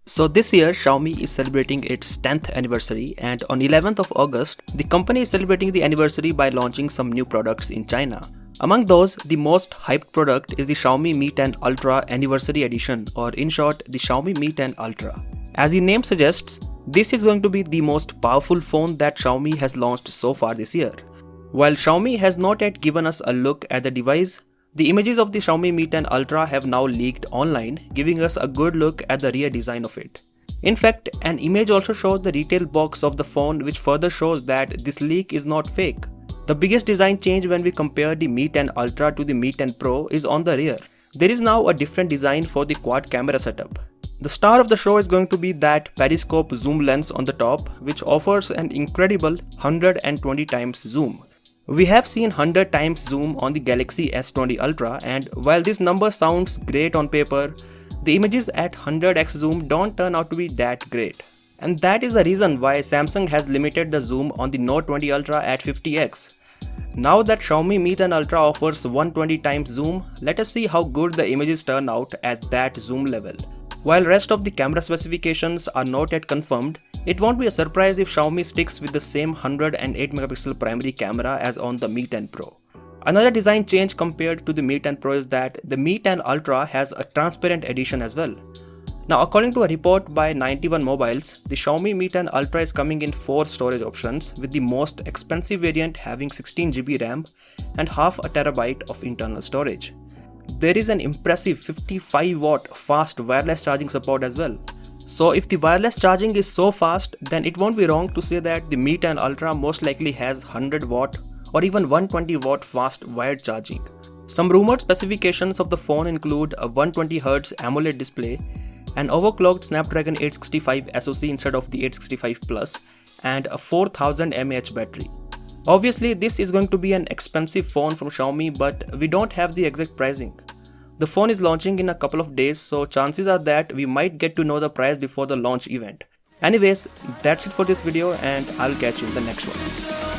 So this year Xiaomi is celebrating its 10th anniversary, and on 11th of August, the company is celebrating the anniversary by launching some new products in China. Among those, the most hyped product is the Xiaomi Mi 10 Ultra Anniversary Edition, or in short, the Xiaomi Mi 10 Ultra. As the name suggests, this is going to be the most powerful phone that Xiaomi has launched so far this year. While Xiaomi has not yet given us a look at the device, the images of the Xiaomi Mi 10 Ultra have now leaked online, giving us a good look at the rear design of it. In fact, an image also shows the retail box of the phone, which further shows that this leak is not fake. The biggest design change when we compare the Mi 10 Ultra to the Mi 10 Pro is on the rear. There is now a different design for the quad camera setup. The star of the show is going to be that periscope zoom lens on the top, which offers an incredible 120 times zoom. We have seen 100 times zoom on the Galaxy S20 Ultra, and while this number sounds great on paper, the images at 100x zoom don't turn out to be that great. And that is the reason why Samsung has limited the zoom on the Note 20 Ultra at 50x. Now that Xiaomi Mi 10 Ultra offers 120 times zoom, let us see how good the images turn out at that zoom level. While rest of the camera specifications are not yet confirmed, it won't be a surprise if Xiaomi sticks with the same 108MP primary camera as on the Mi 10 Pro. Another design change compared to the Mi 10 Pro is that the Mi 10 Ultra has a transparent edition as well. Now, according to a report by 91 Mobiles, the Xiaomi Mi 10 Ultra is coming in 4 storage options, with the most expensive variant having 16GB RAM and half a terabyte of internal storage. There is an impressive 55W fast wireless charging support as well. So if the wireless charging is so fast, then it won't be wrong to say that the Mi 10 Ultra most likely has 100W or even 120W fast wired charging. Some rumored specifications of the phone include a 120Hz AMOLED display, an overclocked Snapdragon 865 SoC instead of the 865 Plus, and a 4000 mAh battery. Obviously, this is going to be an expensive phone from Xiaomi, but we don't have the exact pricing. The phone is launching in a couple of days, so chances are that we might get to know the price before the launch event. Anyways, that's it for this video, and I'll catch you in the next one.